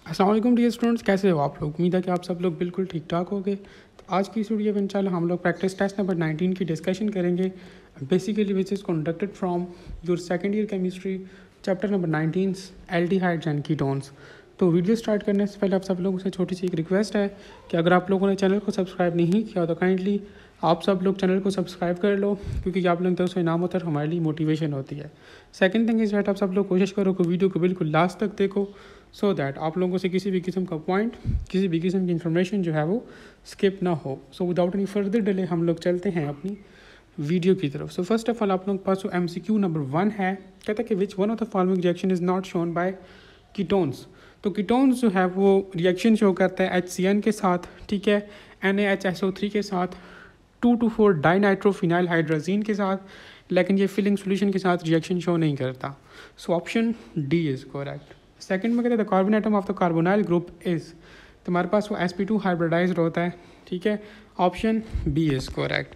अस्सलाम वालेकुम dear students, कैसे हो आप लोग। उम्मीद है कि आप सब लोग बिल्कुल ठीक ठाक होंगे। तो आज की इस वीडियो में इंशाल्लाह हम लोग प्रैक्टिस टेस्ट नंबर 19 की डिस्कशन करेंगे, basically which is conducted from your second year chemistry chapter number 19 aldehydes and ketones. तो वीडियो स्टार्ट करने से पहले आप सब लोगों से छोटी सी एक रिक्वेस्ट है कि अगर आप लोगों ने चैनल को सब्सक्राइब नहीं किया तो काइंडली आप सब लोग चैनल को सब्सक्राइब कर लो, क्योंकि आप लोग तो उससे इनाम होता है, हमारे लिए मोटिवेशन होती है। सेकंड थिंग इज़ दैट आप सब लोग कोशिश करो कि वीडियो को बिल्कुल लास्ट तक देखो, सो दैट आप लोगों से किसी भी किस्म का पॉइंट, किसी भी किस्म की इन्फॉर्मेशन जो है वो स्किप ना हो। So without any further delay हम लोग चलते हैं अपनी वीडियो की तरफ। सो फर्स्ट ऑफ ऑल आप लोगों के पास MCQ नंबर 1 है, कहता है कि which one of the following reaction is not shown by ketones. तो कीटोन्स जो है वो रिएक्शन शो करता है HCN के साथ, ठीक है, NaHSO3 के साथ, 2 to 4 डाइनाइट्रोफिनाइल हाइड्रोजीन के साथ, लेकिन ये फिलिंग सोल्यूशन के साथ रिएक्शन शो नहीं करता। सो option D is correct. Second में कहते हैं the carbon atom of the carbonyl group is, तो हमारे पास वो sp2 हाइब्रिडाइज्ड होता है, ठीक है, option B is correct.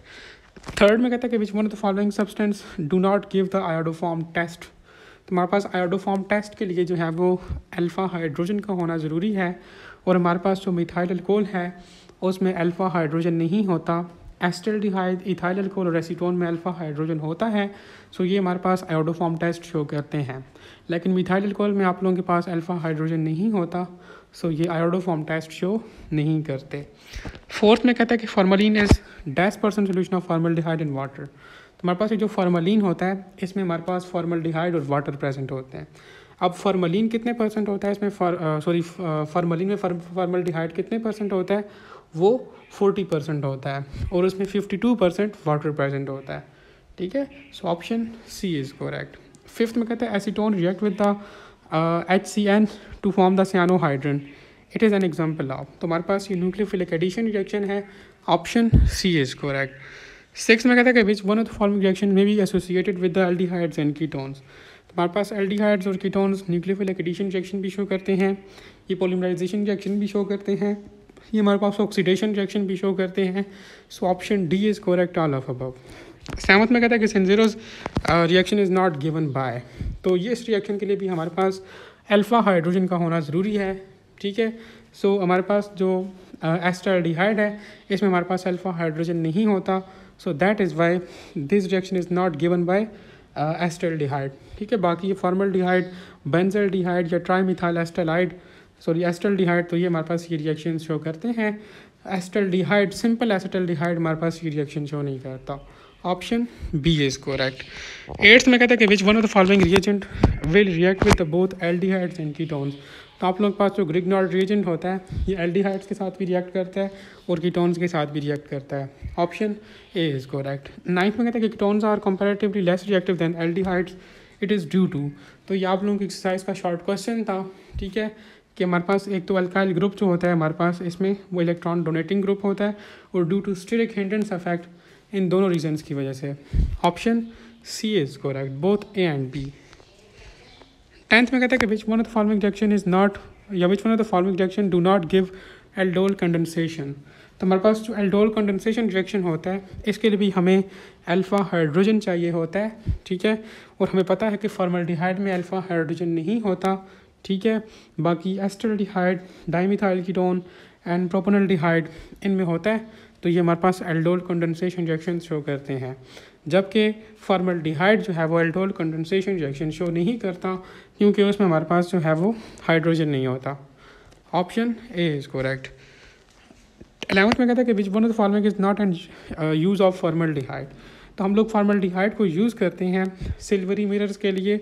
Third में कहता है कि which one of the following substance do not give the iodoform test. तो हमारे पास आयोडोफॉर्म टेस्ट के लिए जो है वो अल्फ़ा हाइड्रोजन का होना ज़रूरी है, और हमारे पास जो मिथाइल अल्कोहल है उसमें अल्फ़ा हाइड्रोजन नहीं होता। एस्टल्डिहाइड, इथाइल अल्कोहल और एसीटोन में अल्फ़ा हाइड्रोजन होता है। सो ये हमारे पास आयोडोफॉर्म टेस्ट शो करते हैं, लेकिन मिथाइल अल्कोहल में आप लोगों के पास अल्फ़ा हाइड्रोजन नहीं होता। सो ये आयोडोफॉर्म टेस्ट शो नहीं करते। फोर्थ में कहता है कि formalin is -% solution of formaldehyde in water. तो हमारे पास ये जो फॉर्मलिन होता है इसमें हमारे पास फॉर्मल्डिहाइड और वाटर प्रेजेंट होते हैं। अब फॉर्मलिन कितने परसेंट होता है इसमें, फॉर्मलिन में फॉर्मल्डिहाइड कितने परसेंट होता है, वो 40% होता है, और उसमें 52% वाटर प्रेजेंट होता है, ठीक है। So option C is correct. Fifth में कहते हैं acetone react with the HCN to form the cyanohydrin, it is an example of. तो हमारे पास ये न्यूक्लियोफिलिक एडिशन रिएक्शन है, option C is correct. Six में कहता है कि which one of the following reaction में be associated with the aldehydes and ketones. तो हमारे पास एल्डिहाइड्स और कीटोन्स न्यूक्लियोफिलिक एडिशन रिएक्शन भी शो करते हैं, ये पॉलीमराइजेशन रिएक्शन भी शो करते हैं, ये हमारे पास ऑक्सीडेशन रिएक्शन भी शो करते हैं। So option D is correct, all of above. Seventh में कहता है कि Cannizzaro reaction is not given by. तो ये इस रिएक्शन के लिए भी हमारे पास अल्फ़ा हाइड्रोजन का होना ज़रूरी है, ठीक है। सो हमारे पास जो एस्टल्डिहाइड है इसमें हमारे पास अल्फ़ा हाइड्रोजन नहीं होता। सो that is why this reaction is not given bye acetaldehyde, ठीक है। बाकी ये फॉर्मल्डिहाइड, बेंजल्डिहाइड या ट्राईमिथाइल एस्टलाइड, सॉरी एस्टल्डिहाइड, तो ये हमारे पास ये रिएक्शन शो करते हैं। एस्टल्डिहाइड, सिंपल एसिटल्डिहाइड हमारे पास ये रिएक्शन शो नहीं करता, option B is correct. Eighth में कहता है कि which one of the following reagent will react with both aldehydes and ketones. तो आप लोगों के पास जो ग्रिग्नॉल्ड रिएजेंट होता है ये एल्डिहाइड्स के साथ भी रिएक्ट करता है और कीटोन्स के साथ भी रिएक्ट करता है, option A is correct. Ninth में कहता है कि ketones are comparatively less reactive than aldehydes, it is due to. तो ये आप लोगों की एक्सरसाइज का शॉर्ट क्वेश्चन था, ठीक है, कि हमारे पास एक तो अल्काइल ग्रुप जो होता है हमारे पास इसमें वो इलेक्ट्रॉन डोनेटिंग ग्रुप होता है, और due to steric hindrance effect, इन दोनों रीजंस की वजह से, option C is correct, both A and B. Tenth में कहता है कि which one of the following reaction is not, या which one of the following reaction do not give aldol condensation. तो हमारे पास जो एल्डोल कंडेंसेशन रिएक्शन होता है इसके लिए भी हमें अल्फ़ा हाइड्रोजन चाहिए होता है, ठीक है, और हमें पता है कि फॉर्मल्डिहाइड में अल्फ़ा हाइड्रोजन नहीं होता, ठीक है। बाकी acetaldehyde, dimethyl ketone and propanaldehyde इनमें होता है, तो ये हमारे पास एल्डोल कंडेंसेशन रिएक्शन शो करते हैं, जबकि फॉर्मल्डिहाइड जो है वो एल्डोल कंडेंसेशन रिएक्शन शो नहीं करता, क्योंकि उसमें हमारे पास जो है वो हाइड्रोजन नहीं होता, option A is correct. 11th में कहता है कि which one of the following is not an use of formaldehyde. तो हम लोग फॉर्मल्डिहाइड को यूज़ करते हैं सिल्वरी मिरर्स के लिए,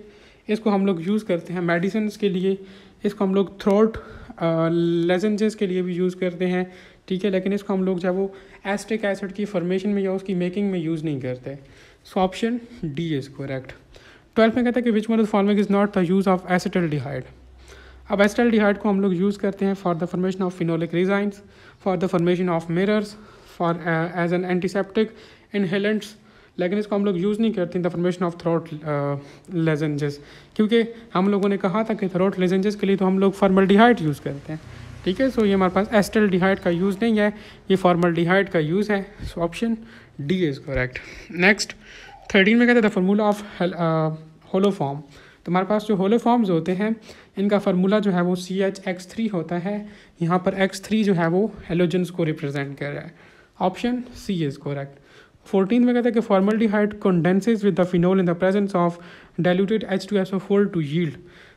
इसको हम लोग यूज़ करते हैं मेडिसिन के लिए, इसको हम लोग थ्रोट लेजेंजेस के लिए भी यूज़ करते हैं, ठीक है, लेकिन इसको हम लोग जब वो एस्टिक एसिड की फॉर्मेशन में या उसकी मेकिंग में यूज़ नहीं करते। So option D is correct. 12th में कहता है कि which one of the following is not the use of acetaldehyde. अब एसिटल्डिहाइड को हम लोग यूज़ करते हैं for the formation of phenolic resins, for the formation of mirrors, for as an antiseptic, inhalants, लेकिन इसको हम लोग यूज़ नहीं करते in the formation of throat lozenges, क्योंकि हम लोगों ने कहा था कि थ्रोट लेजेंजेस के लिए तो हम लोग फॉर्मल्डिहाइड यूज़ करते हैं, ठीक है। सो ये हमारे पास एसिटल्डिहाइड का यूज़ नहीं है, ये फॉर्मल्डिहाइड का यूज़ है। So option D is correct. Next 13 में कहते हैं द फार्मूला ऑफ होलोफॉर्म। तो हमारे पास जो होलो फॉर्म्स होते हैं इनका फार्मूला जो है वो CH(X3) होता है। यहाँ पर X3 जो है वो हेलोजन्स को रिप्रेजेंट कर रहा है। Option C is correct. 14 में कहता है कि formaldehyde condenses with the phenol in the presence of diluted H2SO4 to yield.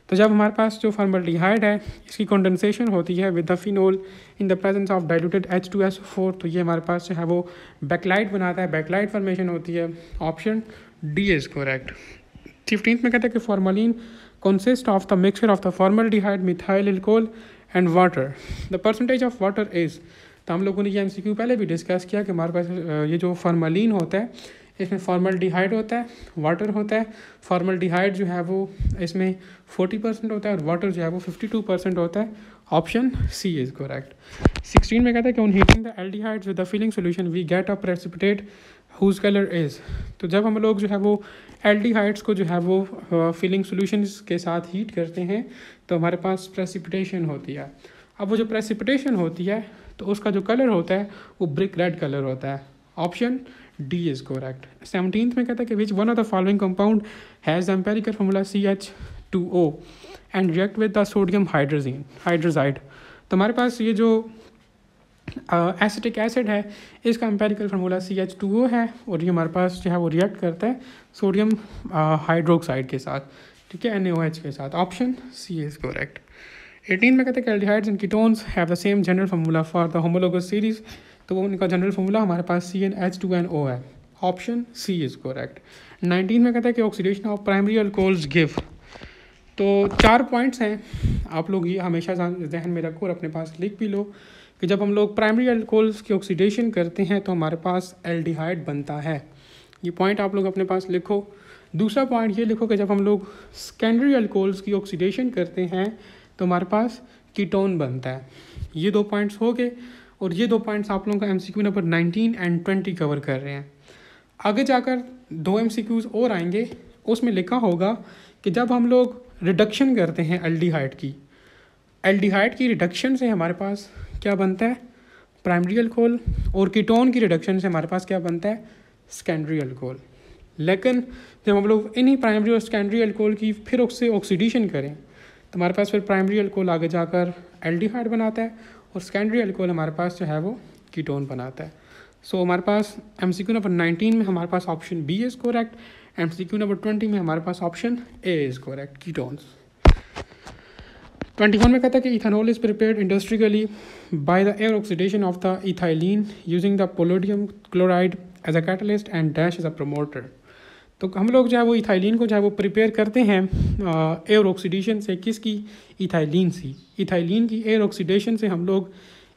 तो जब हमारे पास जो फॉर्मल्डिहाइड है इसकी कंडेंसेशन होती है with the phenol in the presence of diluted H2SO4, तो ये हमारे पास जो है वो बैकलाइट बनाता है, बैकलाइट फॉर्मेशन होती है। Option D is correct. 15 में कहता है कि formalin consist of the mixture of the formaldehyde, methyl alcohol and water. The percentage of water is. तो हम लोगों ने ये MCQ पहले भी डिस्कस किया कि हमारे पास ये जो फॉर्मलिन होता है इसमें फॉर्मल्डिहाइड होता है, वाटर होता है। फॉर्मल्डिहाइड जो है वो इसमें 40% होता है और वाटर जो है वो 52% होता है। Option C is correct. 16 में कहता है कि on heating the aldehydes with the Fehling solution we get a precipitate whose colour is. तो जब हम लोग जो है वो एल्डिहाइड्स को जो है वो फिलिंग सोल्यूशंस के साथ हीट करते हैं तो हमारे पास प्रेसिपिटेशन होती है। अब वो जो प्रेसिपिटेशन होती है तो उसका जो कलर होता है वो ब्रिक रेड कलर होता है। Option D is correct. 17th में कहता है कि which one of the following compound has empirical formula CH2O and react with the sodium hydroxide. तो हमारे पास ये जो एसिटिक एसिड है इसका एम्पेरिकल फार्मूला CH2O है और ये हमारे पास जो है वो रिएक्ट करता है सोडियम हाइड्रोक्साइड के साथ, ठीक है, NaOH के साथ। Option C is correct. 18 में कहते हैं कि aldehydes and ketones have the same general formula for the homologous series. तो वो उनका जनरल फार्मूला हमारे पास CnH2nO है। Option C is correct. 19 में कहता है कि oxidation of primary alcohols give. तो 4 पॉइंट्स हैं, आप लोग ये हमेशा जहन में रखो और अपने पास लिख भी लो कि जब हम लोग प्राइमरी अल्कोहल्स की ऑक्सीडेशन करते हैं तो हमारे पास एल्डिहाइड बनता है। ये पॉइंट आप लोग अपने पास लिखो। दूसरा पॉइंट ये लिखो कि जब हम लोग सेकेंडरी अल्कोहल्स की ऑक्सीडेशन करते हैं तो हमारे पास कीटोन बनता है। ये 2 पॉइंट्स हो गए और ये 2 पॉइंट्स आप लोगों का MCQ नंबर 19 एंड 20 कवर कर रहे हैं। आगे जाकर 2 MCQs और आएंगे, उसमें लिखा होगा कि जब हम लोग रिडक्शन करते हैं एल्डिहाइड की रिडक्शन से हमारे पास क्या बनता है, प्राइमरी अल्कोहल, और कीटोन की रिडक्शन से हमारे पास क्या बनता है, सेकेंडरी अल्कोहल। लेकिन जब हम लोग इन्हीं प्राइमरी और सेकेंडरी अल्कोहल की फिर उससे ऑक्सीडेशन करें तो हमारे पास फिर प्राइमरी अल्कोहल आगे जाकर एल्डिहाइड बनाता है और सेकेंडरी अल्कोहल हमारे पास जो है वो कीटोन बनाता है। सो हमारे पास MCQ नंबर 19 में हमारे पास option B is correct, MCQ number 20 में हमारे पास option A is correct, ketones. 21 में कहता है कि ethanol is prepared industrially by the air oxidation of the ethylene using the palladium chloride as a catalyst and dash as a promoter. तो हम लोग जो है वो इथाइलिन को जो है वो प्रिपेयर करते हैं एयर ऑक्सीडेशन से। किसकी? इथाइलिन की एयर ऑक्सीडेशन से हम लोग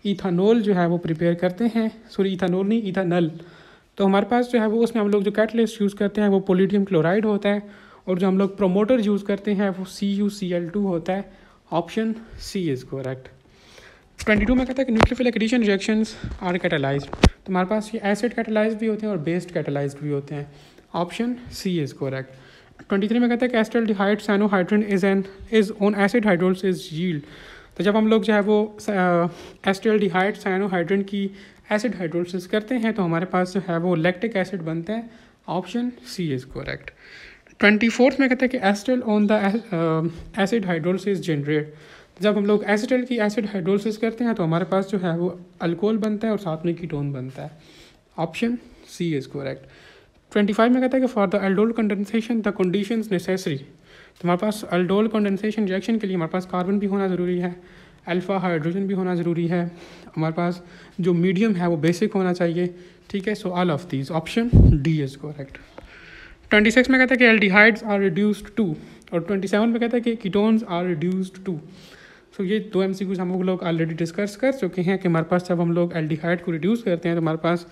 इथानॉल जो है वो प्रिपेयर करते हैं। सॉरी, इथानॉल नहीं, इथानल। तो हमारे पास जो है वो उसमें हम लोग जो कैटलिस्ट यूज़ करते हैं वो पोलोडियम क्लोराइड होता है और जो हम लोग प्रोमोटर यूज़ करते हैं वो CuCl2 होता है। Option C is correct. 22 में कहता है कि nucleophilic addition reactions are catalysed. तो हमारे पास ये एसिड कैटालाइज्ड भी होते हैं और बेस्ड कैटालाइज्ड भी होते हैं। Option C is correct. 23 में कहता है कि acetaldehyde cyanohydrin is on acid hydrolysis yield. तो जब हम लोग जो है वो एसिटाल्डिहाइड साइनोहाइड्रिन की एसिड हाइड्रोलिसिस करते हैं तो हमारे पास जो है वो लैक्टिक एसिड बनता है। Option C is correct. 24 में कहता है कि acetal on the acid hydrolysis generate. जब हम लोग एसिटल की एसिड हाइड्रोलिसिस करते हैं तो हमारे पास जो है वो अल्कोहल बनता है और साथ में कीटोन बनता है। Option C is correct. 25 में कहता है कि for the aldol condensation the conditions necessary. तो हमारे पास अल्डोल कंडेंसेशन रिएक्शन के लिए हमारे पास कार्बन भी होना ज़रूरी है, अल्फ़ा हाइड्रोजन भी होना ज़रूरी है, हमारे पास जो मीडियम है वो बेसिक होना चाहिए, ठीक है। So all of these, option D is correct. 26 में कहता है कि एल्डिहाइड्स आर रिड्यूस्ड टू, और 27 में कहता है कि कीटोन्स आर रिड्यूस्ड टू। सो ये 2 MCQs हम लोग ऑलरेडी डिस्कस कर चुके हैं कि हमारे पास जब हम लोग एल्डिहाइड को रिड्यूस करते हैं तो हमारे पास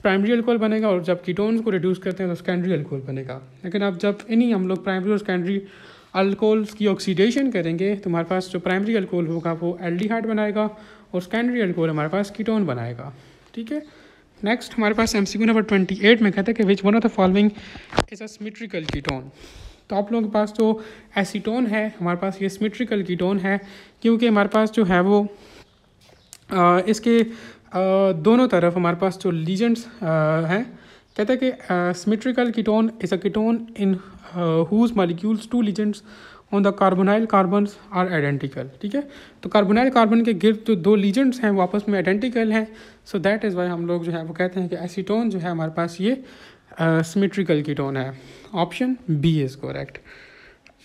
प्राइमरी अल्कोहल बनेगा और जब कीटोन्स को रिड्यूस करते हैं तो सेकेंडरी अल्कोहल बनेगा। लेकिन अब जब इन्हीं हम लोग प्राइमरी और सेकेंडरी अल्कोहल्स की ऑक्सीडेशन करेंगे तो हमारे पास जो प्राइमरी अल्कोहल होगा वो एल्डिहाइड बनाएगा और सेकेंडरी अल्कोहल हमारे पास कीटोन बनाएगा, ठीक है। नेक्स्ट हमारे पास MCQ नंबर 28 में कहता है कि which one of the following is a symmetrical ketone. तो आप लोगों के पास जो एसीटोन है हमारे पास ये सिमेट्रिकल कीटोन है क्योंकि हमारे पास जो है वो इसके दोनों तरफ हमारे पास जो लीजेंड्स हैं कहता है कि symmetrical ketone is a ketone in whose molecules two legends on the carbonyl carbons are identical. ठीक है, तो कार्बोनाइल कार्बन के गिर्द जो दो लीजेंड्स हैं वो आपस में आइडेंटिकल हैं, सो दैट इज़ वाई हम लोग जो है वो कहते हैं कि एसीटोन जो है हमारे पास ये सिमेट्रिकल कीटोन है। Option B is correct.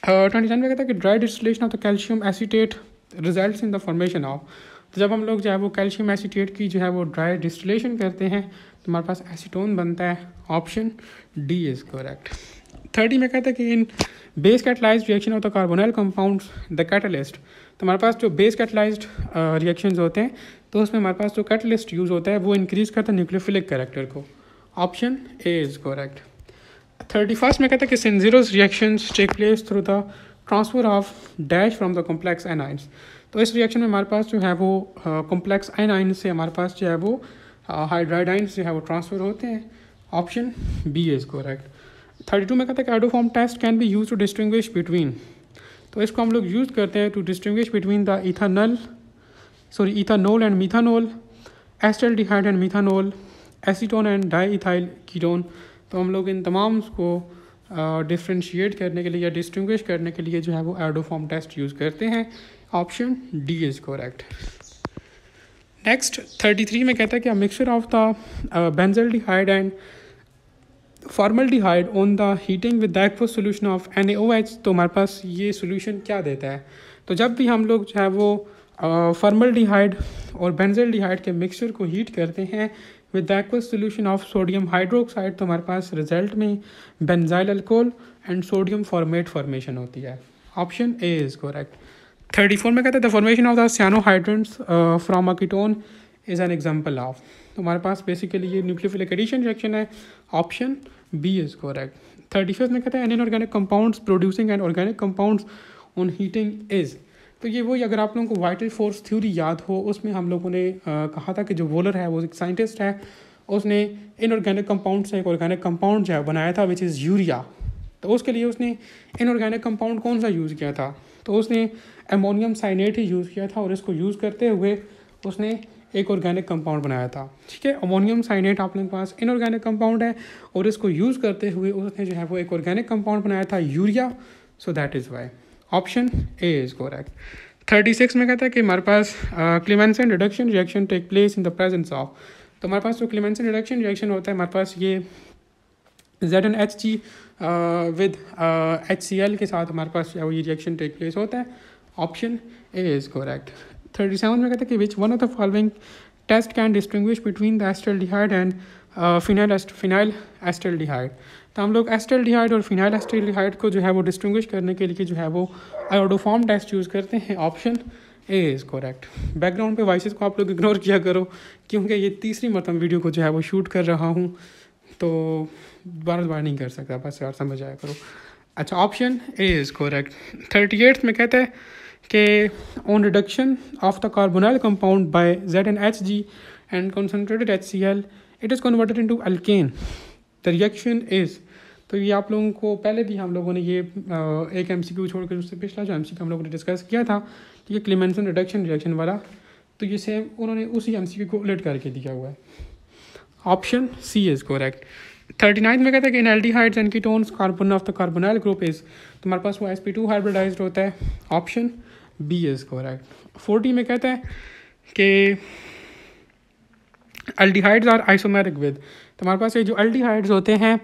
27 में कहता है कि dry distillation of the calcium acetate results in the formation of, तो जब हम लोग जो है वो कैल्शियम एसीटेट की जो है वो ड्राई डिस्टिलेशन करते हैं तो हमारे पास एसीटोन बनता है। Option D is correct. 30 में कहता है कि in base catalysed reaction of the carbonyl compounds the catalyst, तो हमारे पास जो बेस कैटलाइज्ड रिएक्शंस होते हैं तो उसमें हमारे पास जो कैटलिस्ट यूज़ होता है वो इंक्रीज़ करता है न्यूक्लियोफिलिक कैरेक्टर को। Option A is correct. 31 में कहता है कि Cannizzaro reactions take place through the transfer of dash from the complex anions, तो इस रिएक्शन में हमारे पास जो है वो कॉम्प्लेक्स एनाइन से हमारे पास जो है वो हाइड्राइडाइंस जो है वो ट्रांसफ़र होते हैं। Option B is correct. 32 में कहता है कि iodoform test can be use to distinguish between, तो इसको हम लोग यूज़ करते हैं to distinguish between the ethanol and methanol, acetaldehyde and methanol, acetone and diethyl ketone, तो हम लोग इन तमाम को डिफ्रेंशिएट करने के लिए या डिस्टिंग्विश करने के लिए जो है वो आइडोफॉर्म टेस्ट यूज़ करते हैं। Option D is correct. Next 33 में कहता है कि a mixture of the benzaldehyde and formaldehyde on the heating with the aqueous solution of NaOH, तो हमारे पास ये सोल्यूशन क्या देता है, तो जब भी हम लोग जो है वो फॉर्मल्डिहाइड और बेंजल्डिहाइड के मिक्सचर को हीट करते हैं with the aqueous solution of sodium hydroxide, तो हमारे पास रिजल्ट में benzyl alcohol and sodium format formation होती है। Option A is correct. 34 में कहते हैं the formation of the cyanohydrants from a ketone is an example of, तो हमारे पास बेसिकली ये न्यूक्लियोफिलिक एडिशन रिएक्शन है। Option B is correct. 35 में कहते हैं an inorganic compounds producing and organic compounds on heating is, तो ये वही अगर आप लोगों को वाइटल फोर्स थ्योरी याद हो उसमें हम लोगों ने कहा था कि जो वोलर है वो एक साइंटिस्ट है, उसने इनऑर्गेनिक कंपाउंड से एक ऑर्गेनिक कंपाउंड जो है बनाया था विच इज़ यूरिया, तो उसके लिए उसने इनऑर्गेनिक कंपाउंड कौन सा यूज़ किया था, तो उसने अमोनियम साइनेट ही यूज़ किया था और इसको यूज़ करते हुए उसने एक ऑर्गेनिक कंपाउंड बनाया था। ठीक है, अमोनियम साइनेट आप लोगों के पास इनऑर्गेनिक कंपाउंड है और इसको यूज़ करते हुए उसने जो है वो एक ऑर्गेनिक कंपाउंड बनाया था urea, so that is why. Option A is correct. 36 में कहता है कि हमारे पास Clemmensen reduction reaction take place in the presence of, तो हमारे पास जो क्लेमेंसन रिडक्शन रिएक्शन होता है हमारे पास ये ZnHg विद HCl के साथ हमारे पास ये रिएक्शन टेक प्लेस होता है। Option A is correct. 37 में कहते हैं कि which one of the following test can distinguish between the acetaldehyde and phenyl acetaldehyde, तो हम लोग एस्टल्डिहाइड और फिनाइल एस्टल्डिहाइड को जो है वो डिस्टिंग्विश करने के लिए जो है वो आयोडोफॉर्म टेस्ट यूज़ करते हैं। Option A is correct. Background पे वॉइसेस को आप लोग इग्नोर किया करो क्योंकि ये तीसरी मरतबा वीडियो को जो है वो शूट कर रहा हूँ, तो बार नहीं कर सकता, बस यार समझ आया करो। अच्छा, ऑप्शन ए इज़ करेक्ट। 38 में कहते हैं कि on reduction of the carbonyl compound bye ZnHg and concentrated HCl it is converted into alkane, the reaction is, तो ये आप लोगों को पहले भी हम लोगों ने ये एक MCQ छोड़कर उससे पिछला जो MCQ हम लोगों ने डिस्कस किया था, ये क्लेमेंसन रिडक्शन रिएक्शन वाला, तो ये सेम उन्होंने उसी MCQ को उलट करके दिया हुआ है। Option C is correct. 39 में कहता है कि in aldehydes and ketones carbon of the carbonyl group is, तो हमारे पास वो sp2 हाइब्रिडाइज्ड होता है। Option B is correct. 40 में कहता है कि एल्डिहाइड्स आर आइसोमेरिक विद, तो हमारे पास ये जो एल्डिहाइड्स होते हैं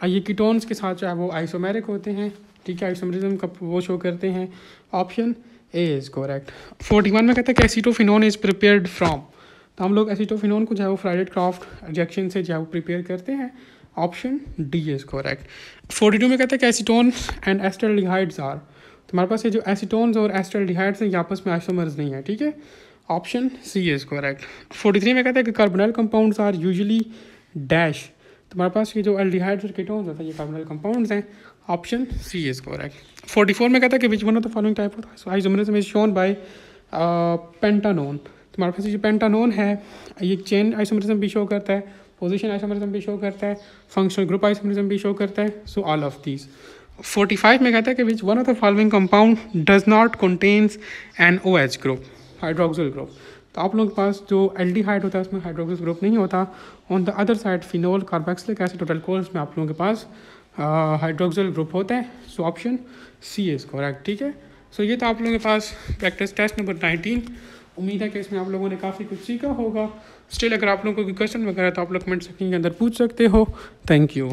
ये कीटोन्स के साथ जो है वो आइसोमेरिक होते हैं। ठीक है, आइसोमेरिज्म का वो शो करते हैं। Option A is correct. 41 में कहता है कि एसीटोफिनोन इज़ प्रिपेयर्ड फ्रॉम, तो हम लोग एसीटोफिनोन को जो है वो फ्राइडेड-क्राफ्ट रिएक्शन से जो है वो प्रिपेयर करते हैं। Option D is correct. 42 में कहता है कि एसीटोन एंड एस्टल्डिहाइड्स आर, तो हमारे पास ये जो एसीटोन्स और एस्टल्डिहाइड्स हैं ये आपस में आइसोमर्स नहीं है। ठीक है, ऑप्शन सी इज़ करेक्ट। 43 में कहता है कि carbonyl compounds are usually dash, तो हमारे पास ये जो एल्डिहाइड्स और कीटोन्स होते हैं ये कार्बोनाइल कंपाउंड्स हैं। Option C is correct. 44 में कहता है कि which one of the following type of isomerism is shown by pentanone, तो हमारे पास ये जो पेंटानोन है ये चेन आइसोमरिज्म भी शो करता है, पोजीशन आइसोमरिज्म भी शो करता है, फंक्शनल ग्रुप आइसोमरिज्म भी शो करता है, सो ऑल ऑफ दीज। 45 में कहता है कि which one of the following compound does not contains an OH group, hydroxyl group, तो आप लोगों के पास जो एल्डिहाइड होता है उसमें हाइड्रोक्सिल ग्रुप नहीं होता। On the other side phenol carboxylic acid और अल्कोहल्स में आप लोगों के पास हाइड्रोक्सिल ग्रुप होता है। So option C is correct. ठीक है, सो ये था आप लोगों के पास प्रैक्टिस टेस्ट नंबर 19। उम्मीद है कि इसमें आप लोगों ने काफ़ी कुछ सीखा होगा। स्टिल अगर आप लोगों को कोई क्वेश्चन वगैरह तो आप लोग कमेंट सेक्शन के अंदर पूछ सकते हो। Thank you.